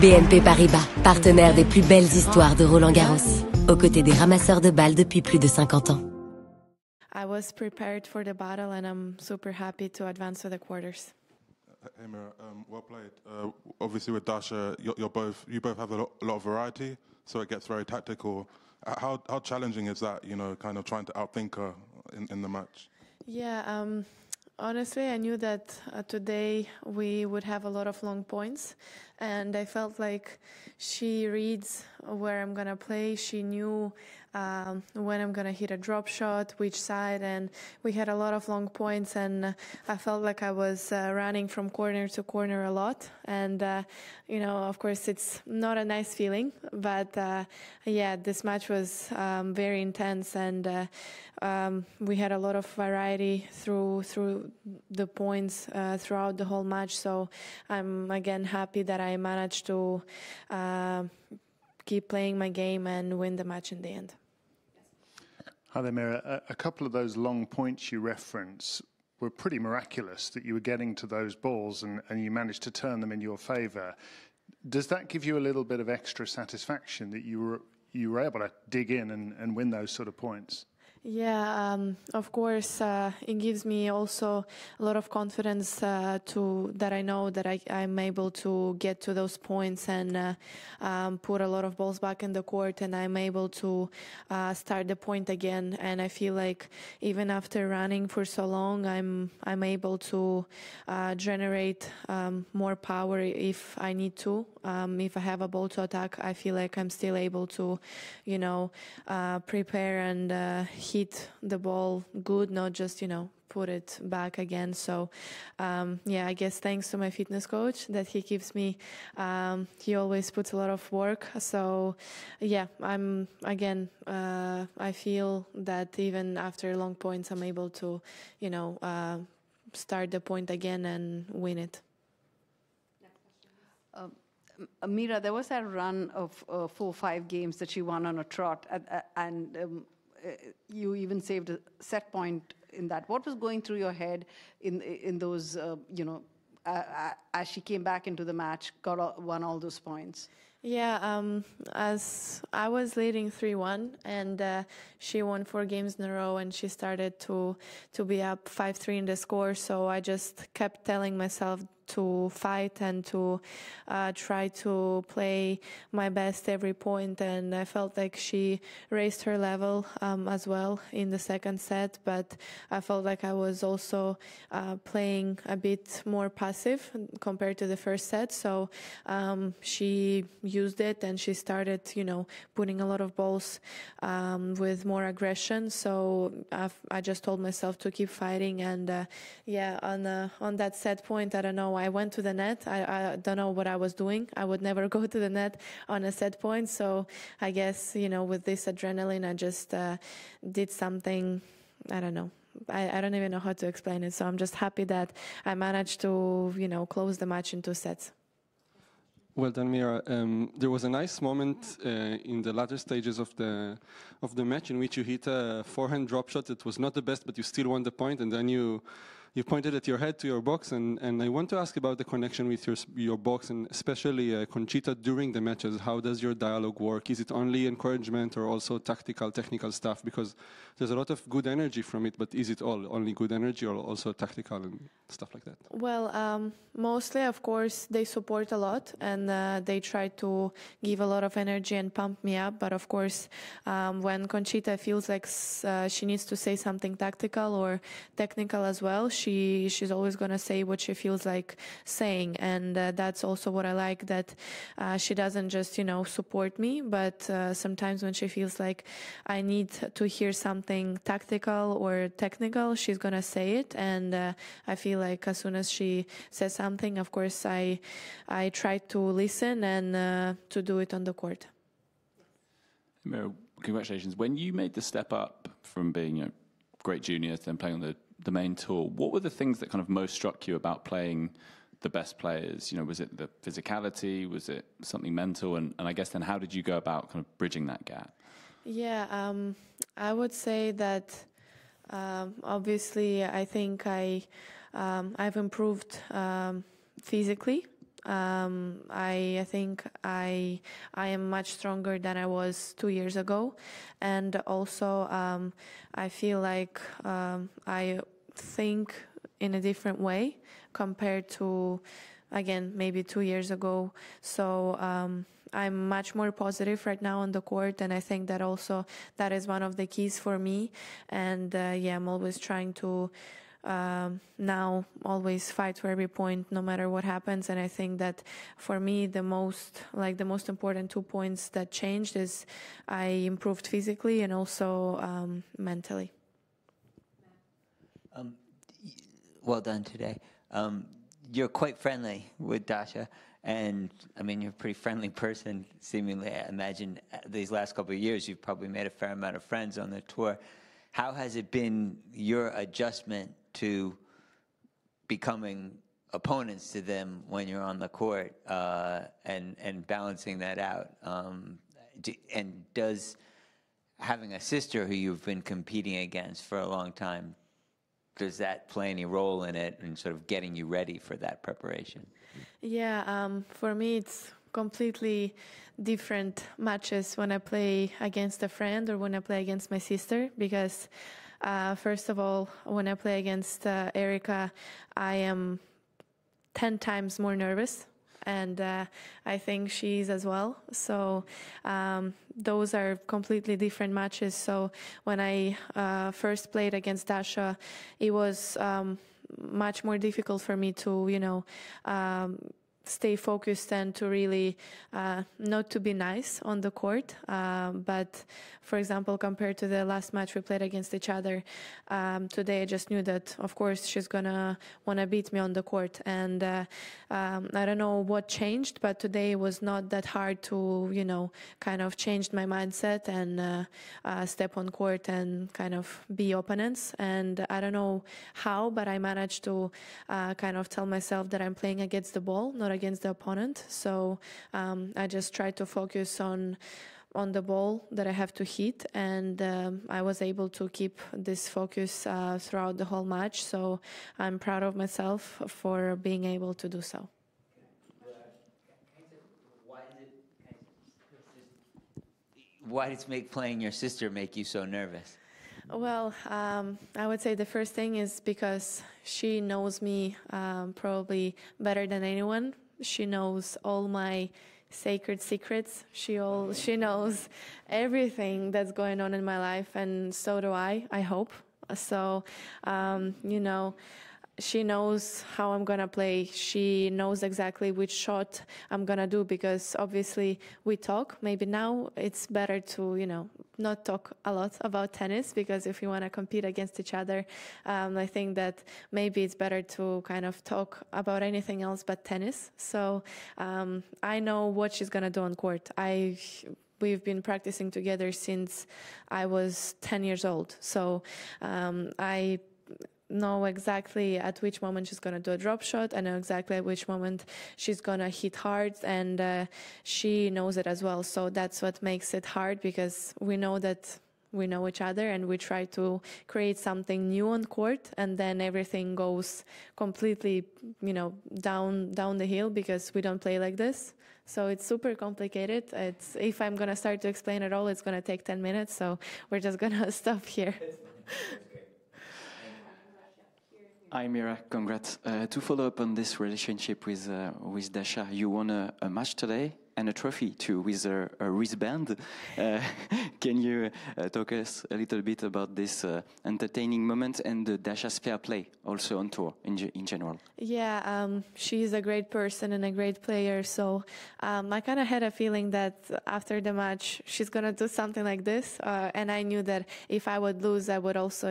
BNP Paribas, partenaire des plus belles histoires de Roland-Garros, aux côtés des ramasseurs de balles depuis plus de 50 ans. I was prepared for the battle and I'm super happy to advance to the quarters. Hey Mirra, well played. Obviously with Dasha, you both have a lot of variety, so it gets very tactical. How challenging is that, kind of trying to outthink her in the match? Yeah, honestly, I knew that today we would have a lot of long points, and I felt like she reads where I'm going to play. She knew when I'm going to hit a drop shot, which side, and we had a lot of long points, and I felt like I was running from corner to corner a lot. And, of course, it's not a nice feeling, but yeah, this match was very intense, and we had a lot of variety through the points throughout the whole match. So I'm, again, happy that I managed to keep playing my game and win the match in the end. Hi there, Mirra. A couple of those long points you reference were pretty miraculous, that you were getting to those balls and you managed to turn them in your favour. Does that give you a little bit of extra satisfaction that you were able to dig in and win those sort of points? Yeah, of course, it gives me also a lot of confidence that I know that I'm able to get to those points and put a lot of balls back in the court, and I'm able to start the point again. And I feel like even after running for so long, I'm able to generate more power if I need to. If I have a ball to attack, I feel like I'm still able to, prepare and hit the ball good, not just, put it back again. So, I guess thanks to my fitness coach that he keeps me, he always puts a lot of work. So, yeah, I feel that even after long points, I'm able to, start the point again and win it. Mirra, there was that run of 4 or 5 games that she won on a trot, and you even saved a set point in that. What was going through your head in those, as she came back into the match, won all those points? Yeah, as I was leading 3-1, and she won 4 games in a row, and she started to be up 5-3 in the score. So I just kept telling myself to fight and to try to play my best every point, and I felt like she raised her level as well in the second set, but I felt like I was also playing a bit more passive compared to the first set. So she used it, and she started putting a lot of balls with more aggression. So I just told myself to keep fighting, and on that set point, I don't know, I went to the net. I don't know what I was doing. I would never go to the net on a set point. So I guess, with this adrenaline, I just did something, I don't know. I don't even know how to explain it. So I'm just happy that I managed to, close the match in 2 sets. Well done, Mirra. There was a nice moment in the latter stages of the match in which you hit a forehand drop shot that was not the best, but you still won the point, and then you pointed at your head to your box, and I want to ask about the connection with your box, and especially Conchita during the matches. How does your dialogue work? Is it only encouragement or also tactical, technical stuff? Because there's a lot of good energy from it, but is it only good energy or also tactical and stuff like that? Well, mostly, of course, they support a lot, and they try to give a lot of energy and pump me up. But of course, when Conchita feels like she needs to say something tactical or technical as well, she's always going to say what she feels like saying. And that's also what I like, that she doesn't just, support me, but sometimes when she feels like I need to hear something tactical or technical, she's going to say it. And I feel like as soon as she says something, of course, I try to listen and to do it on the court. Mirra, congratulations. When you made the step up from being great junior to then playing on the main tour, what were the things that kind of most struck you about playing the best players? Was it the physicality? Was it something mental? And I guess then how did you go about kind of bridging that gap? Yeah, I would say that obviously I think I've improved physically. I think I am much stronger than I was 2 years ago, and also I feel like I think in a different way compared to, again, maybe 2 years ago. So I'm much more positive right now on the court, and I think that also that is one of the keys for me. And yeah, I'm always trying to now always fight for every point, no matter what happens. And I think that for me, the most important 2 points that changed is I improved physically and also mentally. Well done today. You're quite friendly with Dasha, and I mean, you're a pretty friendly person, seemingly. I imagine these last couple of years, you've probably made a fair amount of friends on the tour. How has it been your adjustment to becoming opponents to them when you're on the court, and balancing that out? And does having a sister who you've been competing against for a long time, does that play any role in it and sort of getting you ready for that preparation? Yeah, for me it's completely different matches when I play against a friend or when I play against my sister, because first of all, when I play against Erica, I am 10 times more nervous, and I think she is as well. So those are completely different matches. So when I first played against Dasha, it was much more difficult for me to, stay focused and to really not to be nice on the court. But for example, compared to the last match we played against each other, today I just knew that, of course, she's gonna want to beat me on the court. And I don't know what changed, but today it was not that hard to, kind of change my mindset and step on court and kind of be opponents. And I don't know how, but I managed to kind of tell myself that I'm playing against the ball, not against the opponent. So I just tried to focus on the ball that I have to hit, and I was able to keep this focus throughout the whole match. So I'm proud of myself for being able to do so. Why does playing your sister make you so nervous? Well, I would say the first thing is because she knows me probably better than anyone. She knows all my sacred secrets. She knows everything that's going on in my life, and so do I hope. So, she knows how I'm going to play. She knows exactly which shot I'm going to do, because obviously we talk. Maybe now it's better to, not talk a lot about tennis, because if you want to compete against each other, I think that maybe it's better to kind of talk about anything else but tennis. So I know what she's going to do on court. We've been practicing together since I was 10 years old. So I know exactly at which moment she's going to do a drop shot. I know exactly at which moment she's going to hit hard, and she knows it as well. So that's what makes it hard, because we know that we know each other, and we try to create something new on court, and then everything goes completely, down the hill, because we don't play like this. So it's super complicated. If I'm going to start to explain it all, it's going to take 10 minutes. So we're just going to stop here. Hi, Mirra. Congrats. To follow up on this relationship with Dasha, you won a match today and a trophy too with a wristband. Can you talk us a little bit about this entertaining moment and the Dasha's fair play also on tour in general? Yeah, she's a great person and a great player. So I kind of had a feeling that after the match she's gonna do something like this, and I knew that if I would lose, I would also,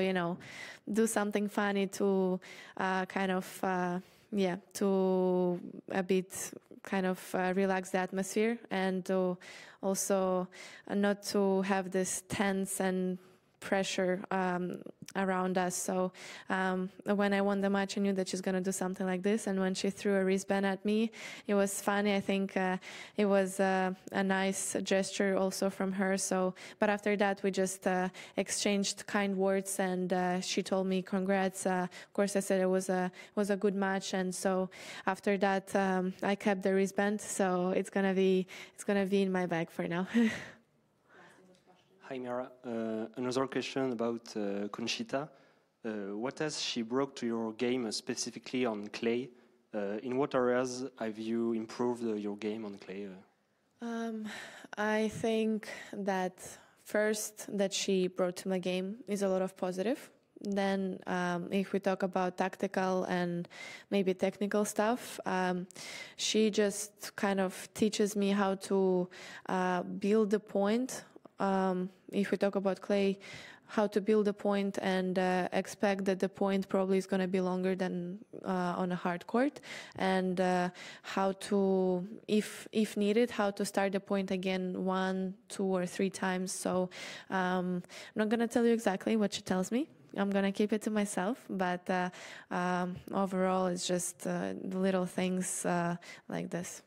do something funny to to a bit kind of relax the atmosphere, and to also not to have this tense and pressure around us. So when I won the match, I knew that she's going to do something like this. And when she threw a wristband at me, it was funny. I think it was a nice gesture also from her. So, but after that, we just exchanged kind words, and she told me congrats. Of course, I said it was a good match, and so after that, I kept the wristband. So it's gonna be in my bag for now. Hi Mirra, another question about Conchita. What has she brought to your game specifically on clay? In what areas have you improved your game on clay? I think that first that she brought to my game is a lot of positive. Then if we talk about tactical and maybe technical stuff, she just kind of teaches me how to build the point. If we talk about clay, how to build a point and expect that the point probably is going to be longer than on a hard court, and how to, if needed, how to start the point again 1, 2, or 3 times. So I'm not going to tell you exactly what she tells me. I'm going to keep it to myself, but overall it's just little things like this.